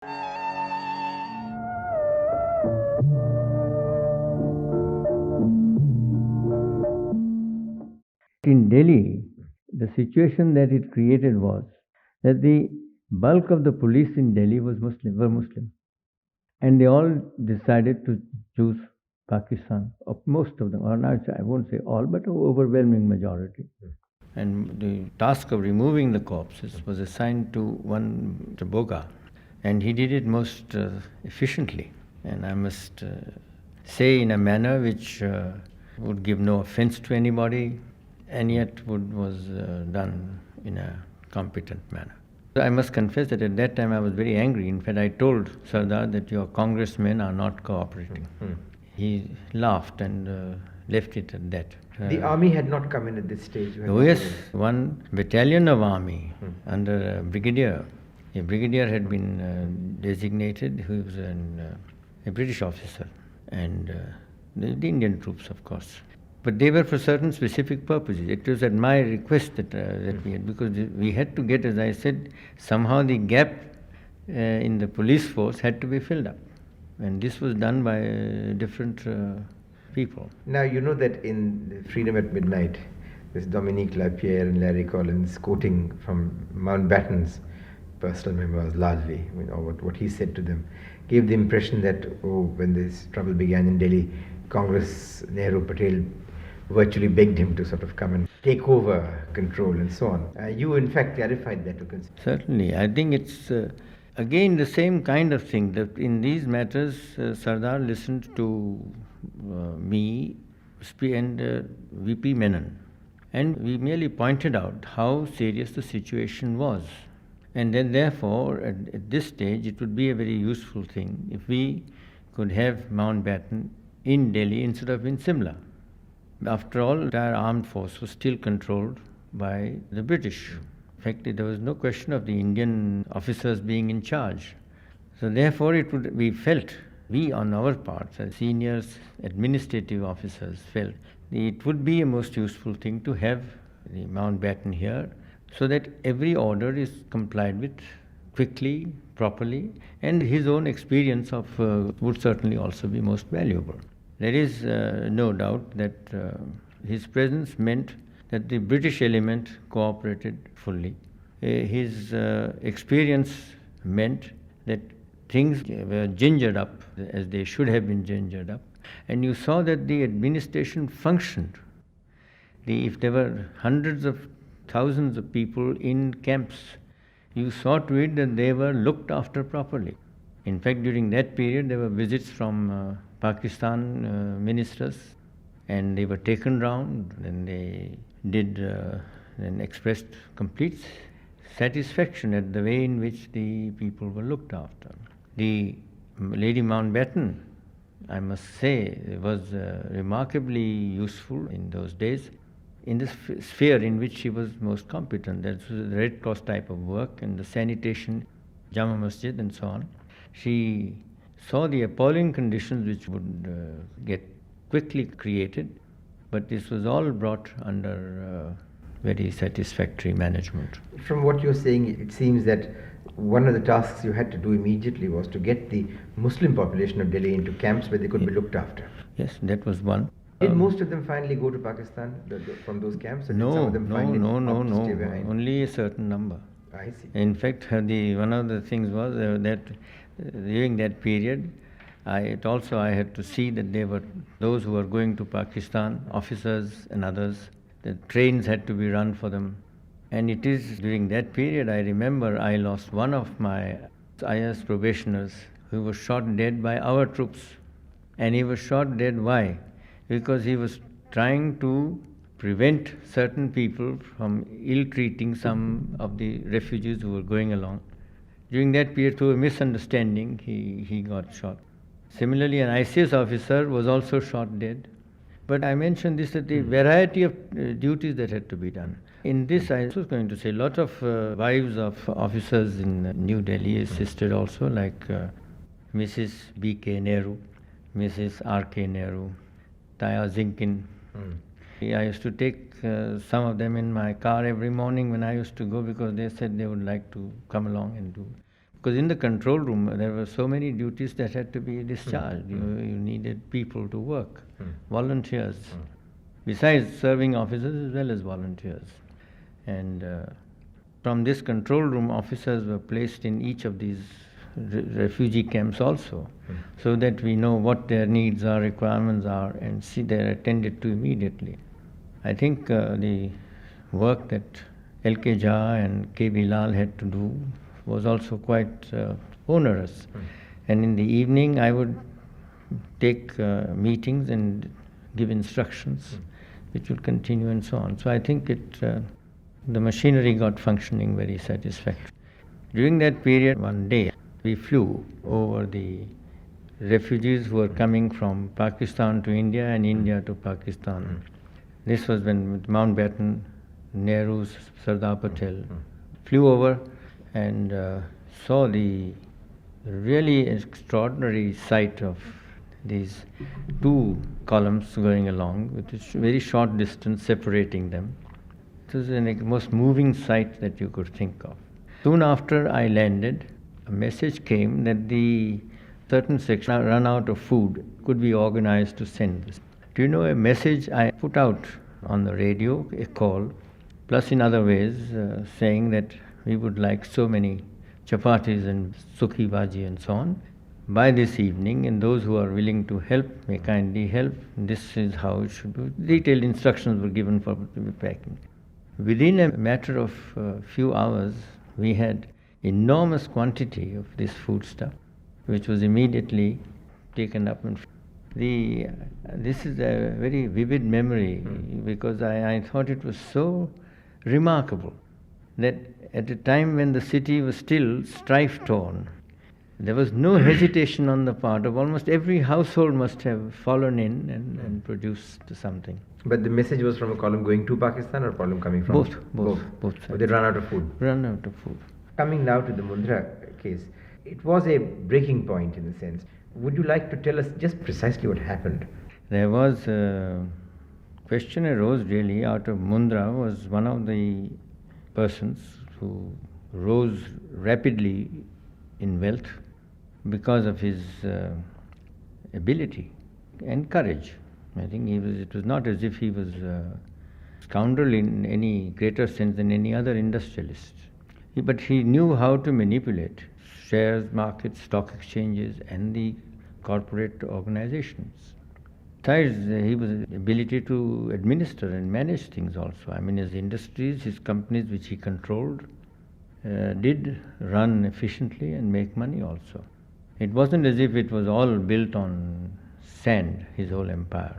In Delhi, the situation that it created was that the bulk of the police in Delhi were Muslim, and they all decided to choose Pakistan. Most of them, or not, I won't say all, but an overwhelming majority. And the task of removing the corpses was assigned to one, to Boga, and he did it most efficiently. And I must say, in a manner which would give no offense to anybody, and yet was done in a competent manner. I must confess that at that time I was very angry. In fact, I told Sardar that your congressmen are not cooperating. He laughed and left it at that. The army had not come in at this stage. Oh yes, one battalion of army under a brigadier. A brigadier had been designated, who was a British officer, and the Indian troops, of course. But they were for certain specific purposes. It was at my request that we had, because we had to get, as I said, somehow the gap in the police force had to be filled up. And this was done by different people. Now, you know that in Freedom at Midnight, this Dominique Lapierre and Larry Collins, quoting from Mountbatten's personal memoirs largely, or what he said to them, gave the impression that, when this trouble began in Delhi, Congress, Nehru, Patel virtually begged him to sort of come and take over control and so on. You, in fact, clarified that to consider. Certainly. I think it's, again, the same kind of thing. That in these matters, Sardar listened to me and VP Menon. And we merely pointed out how serious the situation was. And then, therefore, at this stage, it would be a very useful thing if we could have Mountbatten in Delhi instead of in Simla. After all, the entire armed force was still controlled by the British. In fact, there was no question of the Indian officers being in charge. So therefore, we felt, we on our part, as seniors, administrative officers, felt it would be a most useful thing to have the Mountbatten here, so that every order is complied with quickly, properly, and his own experience of would certainly also be most valuable. There is no doubt that his presence meant that the British element cooperated fully. His experience meant that things were gingered up as they should have been gingered up, and you saw that the administration functioned. If there were hundreds of thousands of people in camps, you saw to it that they were looked after properly. In fact, during that period, there were visits from Pakistan ministers, and they were taken round, and they did and expressed complete satisfaction at the way in which the people were looked after. The Lady Mountbatten, I must say, was remarkably useful in those days in the sphere in which she was most competent. That was the Red Cross type of work and the sanitation, Jama Masjid and so on. She saw the appalling conditions which would get quickly created, but this was all brought under very satisfactory management. From what you're saying, it seems that one of the tasks you had to do immediately was to get the Muslim population of Delhi into camps where they could be looked after. Yes, that was one. Did most of them finally go to Pakistan from those camps? Or No, did some of them finally opt to stay behind? Only a certain number. I see. In fact, one of the things was that during that period, I had to see that there were those who were going to Pakistan, officers and others. The trains had to be run for them. And it is during that period, I remember I lost one of my IS probationers who was shot dead by our troops. And he was shot dead, why? Because he was trying to prevent certain people from ill-treating some of the refugees who were going along. During that period, through a misunderstanding, he got shot. Similarly, an ICS officer was also shot dead. But I mentioned this, that the variety of duties that had to be done. In this, I was going to say, a lot of wives of officers in New Delhi assisted also, like Mrs. B.K. Nehru, Mrs. R.K. Nehru, Taya Zinkin. I used to take some of them in my car every morning when I used to go, because they said they would like to come along and do. Because in the control room, there were so many duties that had to be discharged. You needed people to work, volunteers, besides serving officers as well as volunteers. And from this control room, officers were placed in each of these refugee camps also, so that we know what their needs are, requirements are, and see they're attended to immediately. I think the work that L.K. Jha and K.V. Lal had to do was also quite onerous. And in the evening, I would take meetings and give instructions, which would continue and so on. So I think the machinery got functioning very satisfactorily. During that period, one day, we flew over the refugees who were coming from Pakistan to India and India to Pakistan. This was when Mountbatten, Nehru, Sardar Patel flew over and saw the really extraordinary sight of these two columns going along with a very short distance separating them. It was the most moving sight that you could think of. Soon after I landed, a message came that the certain section run out of food could be organized to send this. Do you know a message I put out on the radio, a call, plus in other ways, saying that we would like so many chapatis and sukhi bhaji and so on by this evening, and those who are willing to help may kindly help. This is how it should be. Detailed instructions were given for the packing. Within a matter of few hours, we had enormous quantity of this foodstuff, which was immediately taken up. And this is a very vivid memory because I thought it was so remarkable that at a time when the city was still strife-torn, there was no hesitation on the part of almost every household must have fallen in and produced something. But the message was from a column going to Pakistan or a column coming from? Both sides. But they ran out of food? Run out of food. Coming now to the Mundra case, it was a breaking point in a sense. Would you like to tell us just precisely what happened? There was a question arose really out of Mundra was one of the persons who rose rapidly in wealth because of his ability and courage. I think it was not as if he was a scoundrel in any greater sense than any other industrialist. But he knew how to manipulate shares, markets, stock exchanges, and the corporate organizations. Besides, he was ability to administer and manage things also. I mean, his industries, his companies which he controlled, did run efficiently and make money also. It wasn't as if it was all built on sand, his whole empire.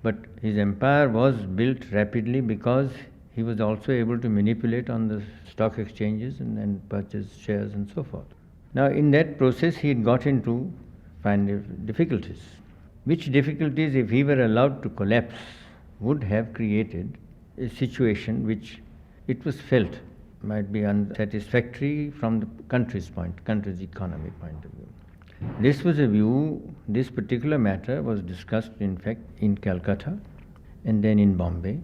But his empire was built rapidly because he was also able to manipulate on the stock exchanges and purchase shares and so forth. Now, in that process, he had got into difficulties. Which difficulties, if he were allowed to collapse, would have created a situation which it was felt might be unsatisfactory from the country's economy point of view. This was a view, this particular matter was discussed in fact in Calcutta and then in Bombay.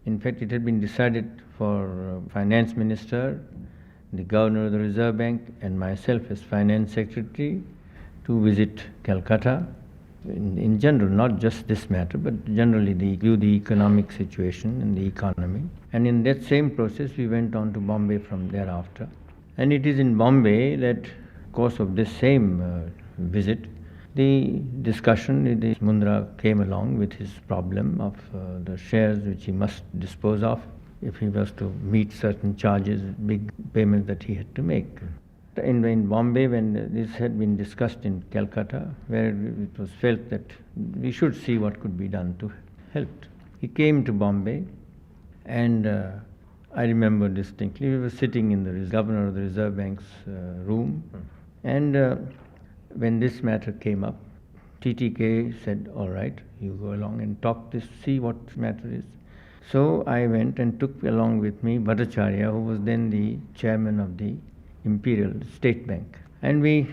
In fact, it had been decided for Finance Minister, the Governor of the Reserve Bank and myself as Finance Secretary to visit Calcutta in general, not just this matter, but generally view the economic situation and the economy. And in that same process, we went on to Bombay from thereafter. And it is in Bombay that, course of this same visit, the discussion, the Mundra came along with his problem of the shares which he must dispose of if he was to meet certain charges, big payments that he had to make. In Bombay, when this had been discussed in Calcutta, where it was felt that we should see what could be done to help. He came to Bombay, and I remember distinctly, we were sitting in the Governor of the Reserve Bank's room, and when this matter came up, TTK said, all right, you go along and talk this, see what the matter is. So I went and took along with me Bhattacharya, who was then the chairman of the Imperial State Bank. And we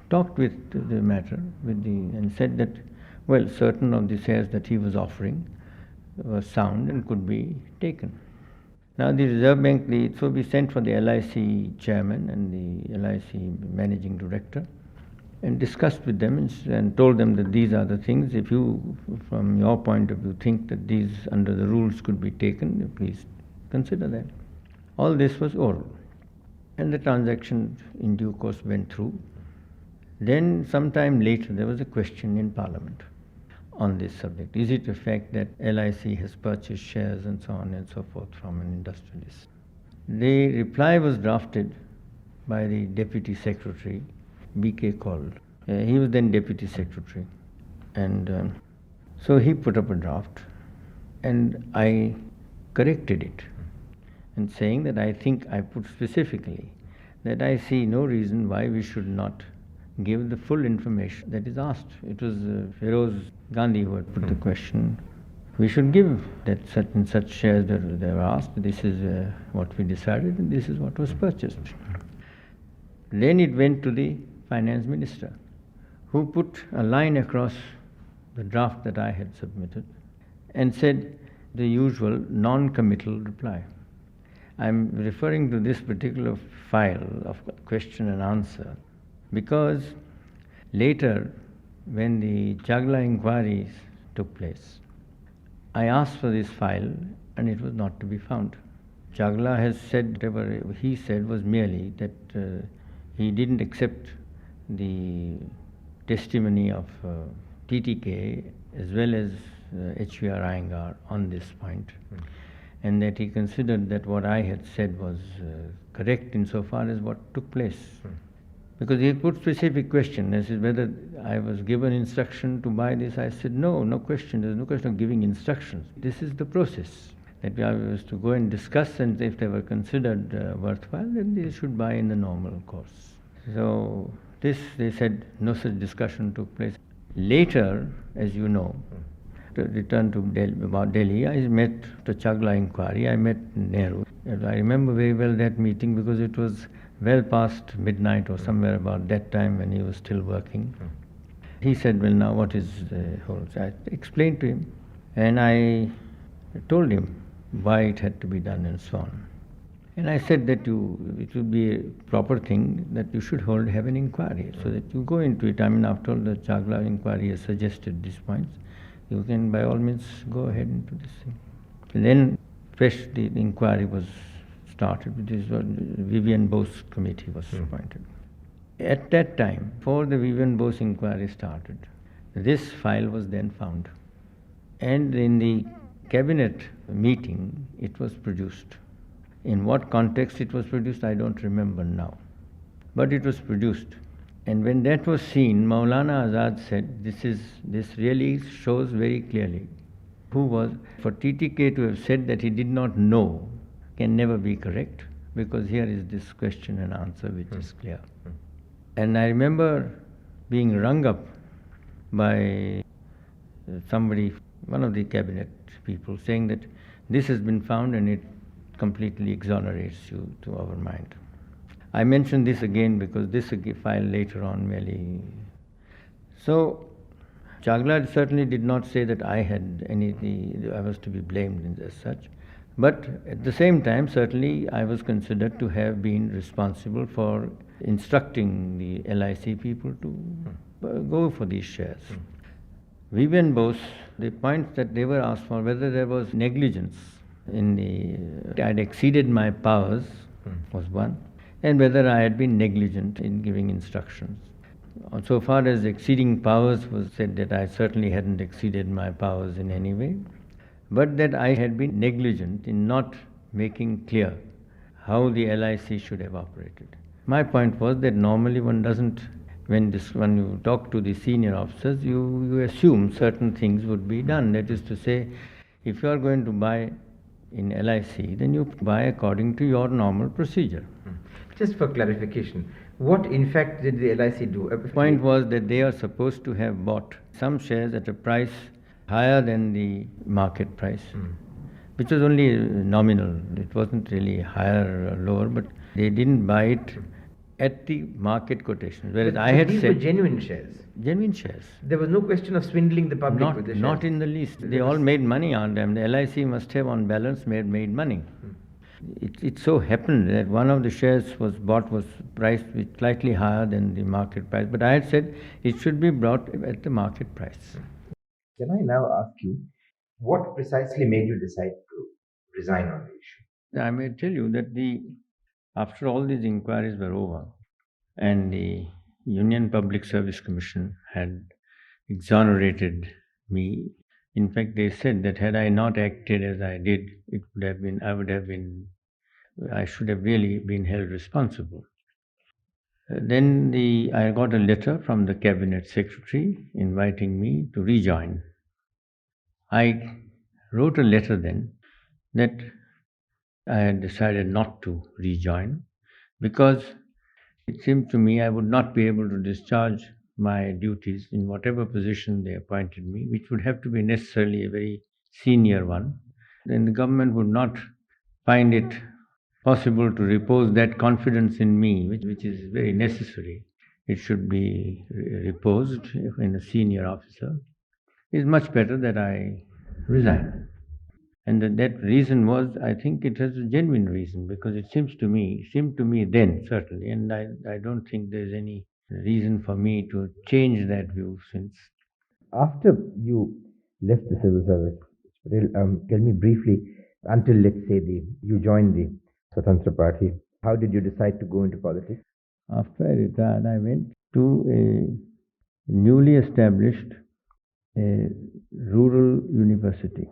talked with the matter and said that, well, certain of the shares that he was offering were sound and could be taken. Now the Reserve Bank, so we sent for the LIC chairman and the LIC managing director and discussed with them and told them that these are the things. If you, from your point of view, think that these under the rules could be taken, please consider that. All this was oral. And the transaction in due course went through. Then sometime later there was a question in Parliament on this subject. Is it a fact that LIC has purchased shares and so on and so forth from an industrialist? The reply was drafted by the Deputy Secretary, B.K. called. He was then Deputy Secretary. And so he put up a draft and I corrected it and saying that I think I put specifically that I see no reason why we should not give the full information that is asked. It was Feroz Gandhi who had put the question. We should give that such and such shares that they were asked. This is what we decided and this is what was purchased. Then it went to the Finance Minister, who put a line across the draft that I had submitted and said the usual non-committal reply. I'm referring to this particular file of question and answer because later, when the Chagla inquiries took place, I asked for this file and it was not to be found. Chagla has said whatever he said was merely that he didn't accept the testimony of TTK as well as H.V.R. Iyengar on this point. And that he considered that what I had said was correct insofar as what took place. Because he put specific question, as whether I was given instruction to buy this. I said, no question, there's no question of giving instructions. This is the process that I was to go and discuss, and if they were considered worthwhile, then they should buy in the normal course. So this, they said, no such discussion took place. Later, as you know, to return to Delhi, I met the Chagla inquiry, I met Nehru. And I remember very well that meeting because it was well past midnight or somewhere about that time when he was still working. He said, well, now what is the whole... So I explained to him and I told him why it had to be done and so on. And I said that it would be a proper thing that you should have an inquiry so that you go into it. I mean, after all, the Chagla inquiry has suggested these points. You can by all means go ahead into this thing. And then the inquiry was started, which is what Vivian Bose committee was appointed. At that time, before the Vivian Bose inquiry started, this file was then found. And in the cabinet meeting, it was produced. In what context it was produced, I don't remember now. But it was produced. And when that was seen, Maulana Azad said, this really shows very clearly who was, for TTK to have said that he did not know can never be correct, because here is this question and answer which is clear. And I remember being rung up by somebody, one of the cabinet people, saying that this has been found and it completely exonerates you to our mind. I mention this again because this file later on merely... So, Chagla certainly did not say that I was to be blamed as such. But at the same time, certainly I was considered to have been responsible for instructing the LIC people to go for these shares. Vivian Bose, the point that they were asked for, whether there was negligence I had exceeded my powers was one, and whether I had been negligent in giving instructions. So far as exceeding powers was said, that I certainly hadn't exceeded my powers in any way, but that I had been negligent in not making clear how the LIC should have operated. My point was that normally one doesn't, when you talk to the senior officers, you assume certain things would be done. That is to say, if you are going to buy in LIC, then you buy according to your normal procedure. Just for clarification, what in fact did the LIC do? The point was that they are supposed to have bought some shares at a price higher than the market price, which was only nominal. It wasn't really higher or lower, but they didn't buy it at the market quotation. Whereas I had these said... were genuine shares? Genuine shares. There was no question of swindling the public with the shares? Not in the least. They all made money on them. The LIC must have on balance made money. It so happened that one of the shares was priced with slightly higher than the market price, but I had said it should be brought at the market price. Can I now ask you, what precisely made you decide to resign on the issue? I may tell you that after all these inquiries were over, and the Union Public Service Commission had exonerated me. In fact, they said that had I not acted as I did, I should have really been held responsible. Then I got a letter from the cabinet secretary inviting me to rejoin. I wrote a letter then that I had decided not to rejoin because it seemed to me I would not be able to discharge my duties in whatever position they appointed me, which would have to be necessarily a very senior one. Then the government would not find it possible to repose that confidence in me, which is very necessary. It should be reposed in a senior officer. It's much better that I resign. And that reason was, I think it has a genuine reason because seemed to me then certainly, and I don't think there's any reason for me to change that view since. After you left the civil service, tell me briefly, until let's say you joined the Swatantra Party, how did you decide to go into politics? After I retired, I went to a newly established rural university.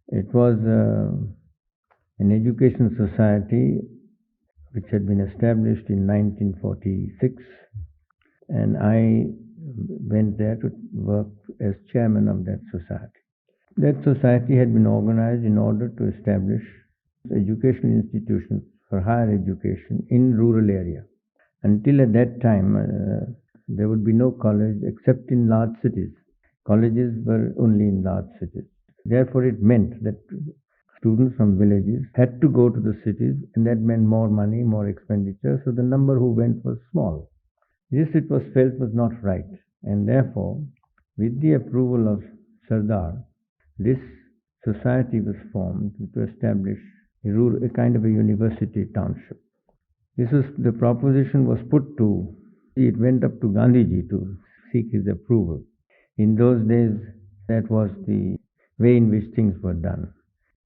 It was an education society which had been established in 1946, and I went there to work as chairman of that society. That society had been organized in order to establish educational institutions for higher education in rural area. Until at that time, there would be no college except in large cities. Colleges were only in large cities. Therefore, it meant that students from villages had to go to the cities, and that meant more money, more expenditure, so the number who went was small. This, it was felt, was not right, and therefore, with the approval of Sardar, this society was formed to establish a kind of a university township. The proposition was put to, it went up to Gandhiji to seek his approval. In those days, that was the way in which things were done.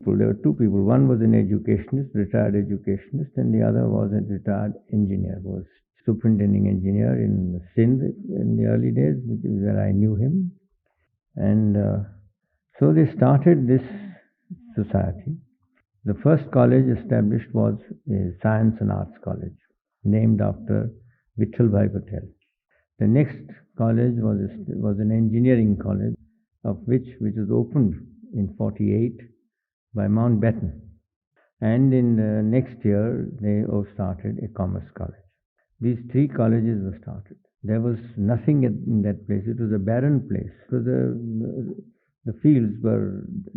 There were two people. One was an educationist, retired educationist, and the other was a retired engineer, was superintending engineer in Sindh in the early days, which is where I knew him. And so they started this society. The first college established was a Science and Arts College, named after Vittalbhai Patel. The next college was an engineering college, which was opened in 48 by Mountbatten. And in the next year, they started a commerce college. These three colleges were started. There was nothing in that place. It was a barren place. So the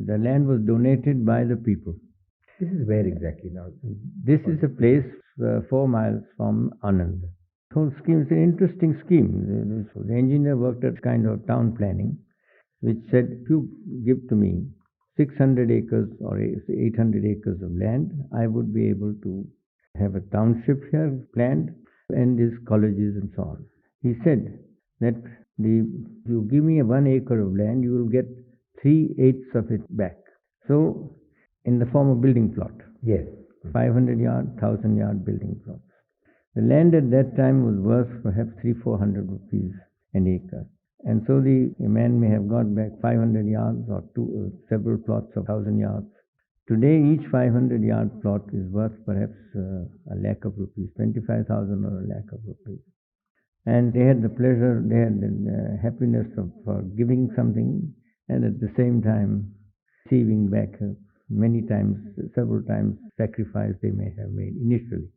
land was donated by the people. This is where exactly now? This is a place 4 miles from Anand. The whole scheme is an interesting scheme. The engineer worked at kind of town planning, which said, if you give to me 600 acres or 800 acres of land, I would be able to have a township here planned and these colleges and so on. He said that if you give me 1 acre of land, you will get 3/8 of it back. So, in the form of building plot. Yes. 500 yard, 1000 yard building plots. The land at that time was worth perhaps 300-400 rupees an acre. And so the man may have got back 500 yards or several plots of 1000 yards. Today, each 500 yard plot is worth perhaps a lakh of rupees, 25,000 or a lakh of rupees. And they had the happiness of giving something and at the same time receiving back many times, several times, sacrifice they may have made initially.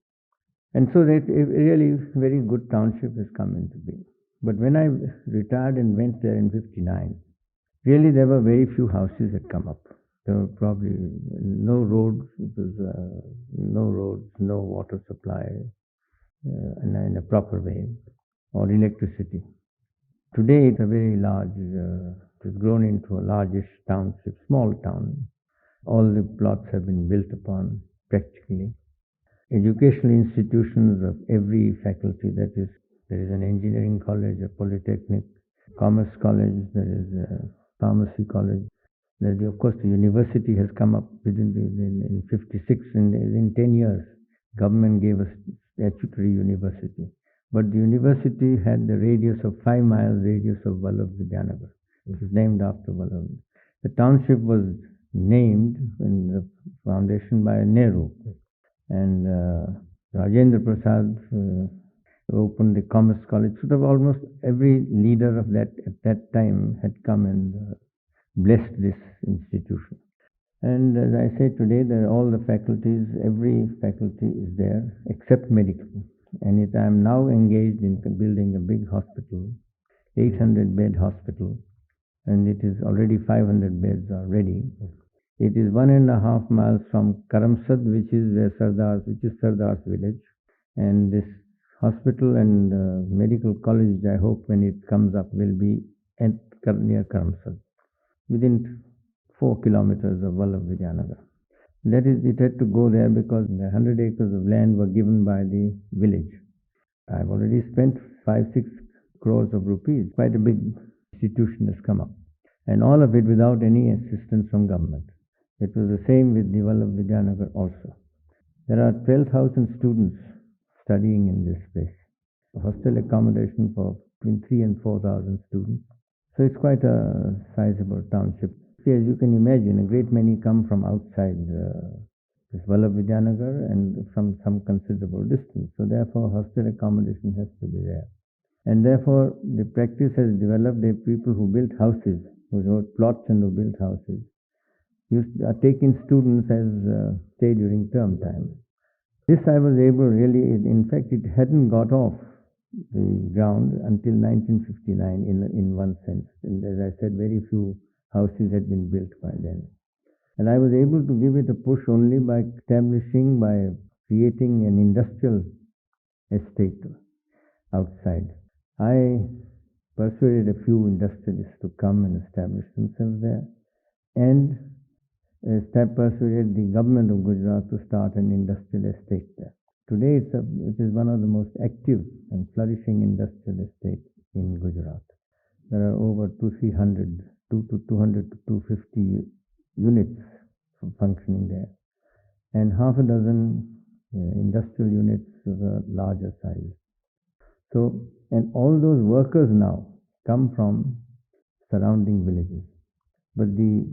And so that a really very good township has come into being. But when I retired and went there in 59, really there were very few houses that come up. There were probably no roads, no water supply in a proper way, or electricity. Today it's a very large, it's grown into a largish township, small town. All the plots have been built upon. practically. Educational institutions of every faculty, that is, there is an engineering college, a polytechnic, commerce college, there is a pharmacy college. Of course, the university has come up in 56, in 10 years. Government gave us statutory university. But the university had the radius of 5 miles radius of Vallabh Vidyanagar. It was named after Vallabh. The township was named in the foundation by Nehru. And Rajendra Prasad opened the Commerce College. So almost every leader of that at that time had come and blessed this institution. And as I say today, all the faculties, every faculty is there except medical. And I am now engaged in building a big hospital, 800-bed hospital, and it is already 500 beds are ready. It is 1.5 miles from Karamsad, which is Sardar's village. And this hospital and medical college, I hope when it comes up, will be near Karamsad, within 4 kilometers of Vallabh Vidyanagar. That is, it had to go there because the 100 acres of land were given by the village. I've already spent 5-6 crores of rupees. Quite a big institution has come up. And all of it without any assistance from government. It was the same with the Vallabh Vidyanagar also. There are 12,000 students studying in this place. Hostel accommodation for between 3,000 and 4,000 students. So it's quite a sizable township. See, as you can imagine, a great many come from outside this Vallabh Vidyanagar and from some considerable distance. So therefore, hostel accommodation has to be there. And therefore, the practice has developed. The people who built houses, who wrote plots and who built houses, are taking students as stay during term time. This I was able really, in fact, it hadn't got off the ground until 1959 in one sense. And as I said, very few houses had been built by then. And I was able to give it a push only by creating an industrial estate outside. I persuaded a few industrialists to come and establish themselves there, and persuaded the government of Gujarat to start an industrial estate there. Today it is one of the most active and flourishing industrial estates in Gujarat. There are over 200 to 250 units functioning there, and half a dozen industrial units of a larger size. So, and all those workers now come from surrounding villages. But the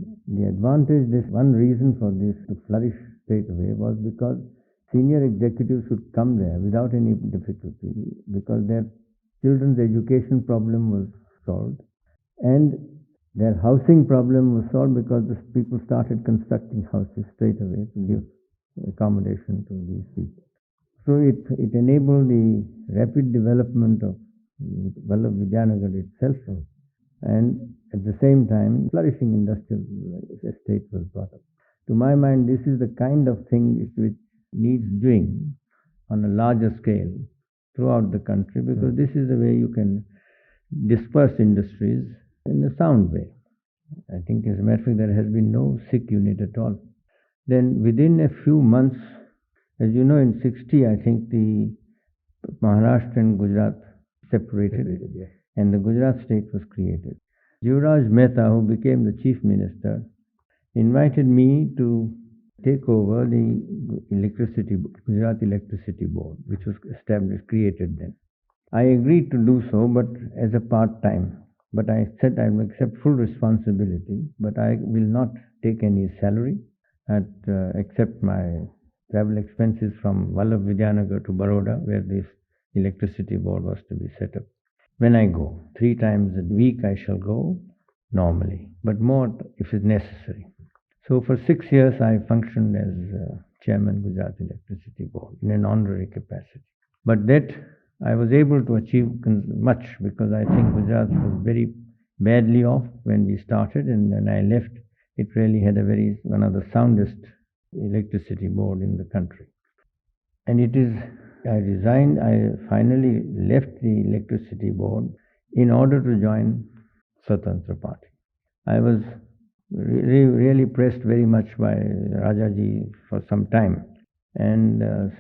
advantage, this one reason for this to flourish straight away was because senior executives would come there without any difficulty, because their children's education problem was solved, and their housing problem was solved because the people started constructing houses straight away to give accommodation to these people. So it enabled the rapid development of Vallabh Vidyanagar itself, and at the same time, flourishing industrial estate was brought up. To my mind, this is the kind of thing which needs doing on a larger scale throughout the country, because this is the way you can disperse industries in a sound way. I think, as a matter of fact, there has been no sick unit at all. Then within a few months, as you know, in 60, I think the Maharashtra and Gujarat separated, yes, and the Gujarat state was created. Jivraj Mehta, who became the chief minister, invited me to take over the Gujarat Electricity Board, which was created then. I agreed to do so, but as a part-time. But I said I will accept full responsibility, but I will not take any salary, except my travel expenses from Vallabh Vidyanagar to Baroda, where this electricity board was to be set up. When I go, 3 times a week I shall go normally, but more if it's necessary. So for 6 years I functioned as chairman Gujarat Electricity Board in an honorary capacity. But that I was able to achieve much, because I think Gujarat was very badly off when we started, and when I left, it really had one of the soundest electricity board in the country. And I resigned, I finally left the electricity board in order to join Swatantra Party. I was really pressed very much by Rajaji for some time. and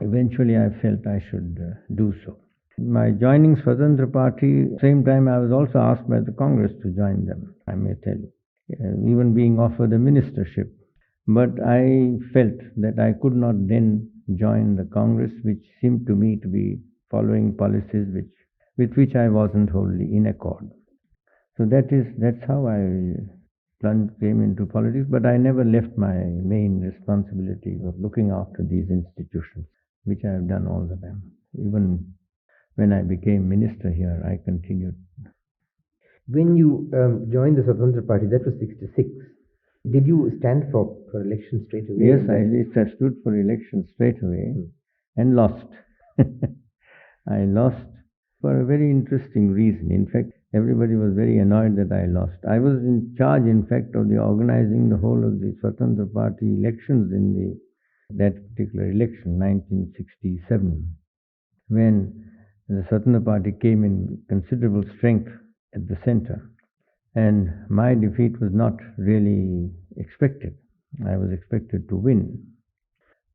eventually I felt I should do so. My joining Swatantra Party, same time I was also asked by the Congress to join them, I may tell you, even being offered a ministership. But I felt that I could not then join the Congress, which seemed to me to be following policies with which I wasn't wholly in accord. So that's how I came into politics, but I never left my main responsibility of looking after these institutions, which I have done all the time. Even when I became minister here, I continued. When you joined the Swatantra Party, that was 66. Did you stand for election straight away? Yes, I stood for election straight away and lost. I lost for a very interesting reason. In fact, everybody was very annoyed that I lost. I was in charge, in fact, of the organizing the whole of the Swatantra Party elections in that particular election, 1967, when the Swatantra Party came in considerable strength at the center. And my defeat was not really expected. I was expected to win.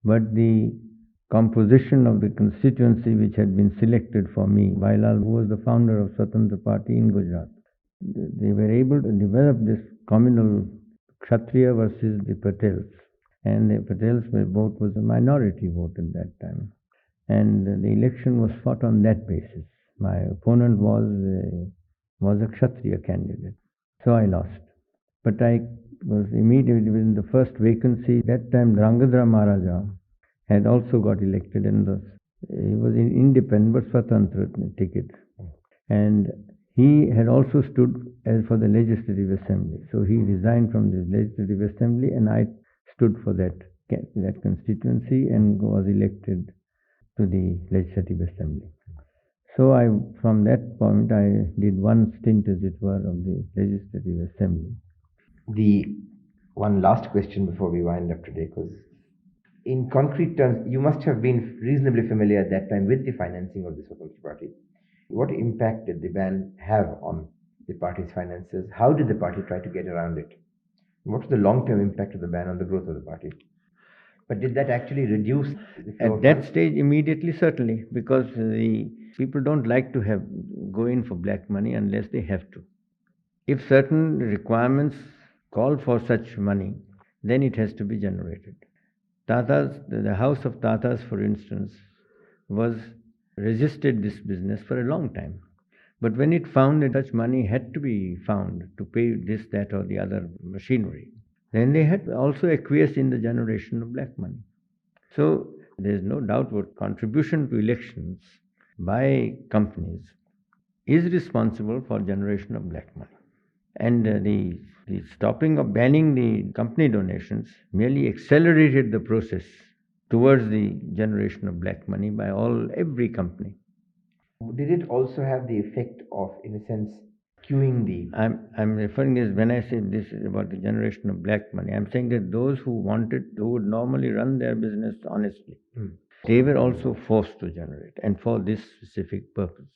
But the composition of the constituency which had been selected for me, Vailal, who was the founder of Swatantra Party in Gujarat, they were able to develop this communal Kshatriya versus the Patels. And the Patels vote was a minority vote at that time. And the election was fought on that basis. My opponent was a Kshatriya candidate. So I lost. But I was immediately within the first vacancy. That time Rangadhara Maharaja had also got elected, and he was in independent but Swatantra ticket. And he had also stood as for the Legislative Assembly. So he resigned from the Legislative Assembly, and I stood for that constituency and was elected to the Legislative Assembly. So from that point, I did one stint, as it were, of the Legislative Assembly. The one last question before we wind up today, because in concrete terms, you must have been reasonably familiar at that time with the financing of the Swatantra Party. What impact did the ban have on the party's finances? How did the party try to get around it? What was the long-term impact of the ban on the growth of the party? But did that actually reduce the flow At that stage, immediately, certainly, because the people don't like to go in for black money unless they have to. If certain requirements call for such money, then it has to be generated. Tatas, the house of Tatas, for instance, resisted this business for a long time. But when it found that such money had to be found to pay this, that, or the other machinery, then they had also acquiesced in the generation of black money. So there is no doubt what contribution to elections by companies is responsible for generation of black money. And the stopping of banning the company donations merely accelerated the process towards the generation of black money by every company. Did it also have the effect of, in a sense, queuing the... I'm referring this, when I say this is about the generation of black money, I'm saying that those who would normally run their business honestly, they were also forced to generate, and for this specific purpose.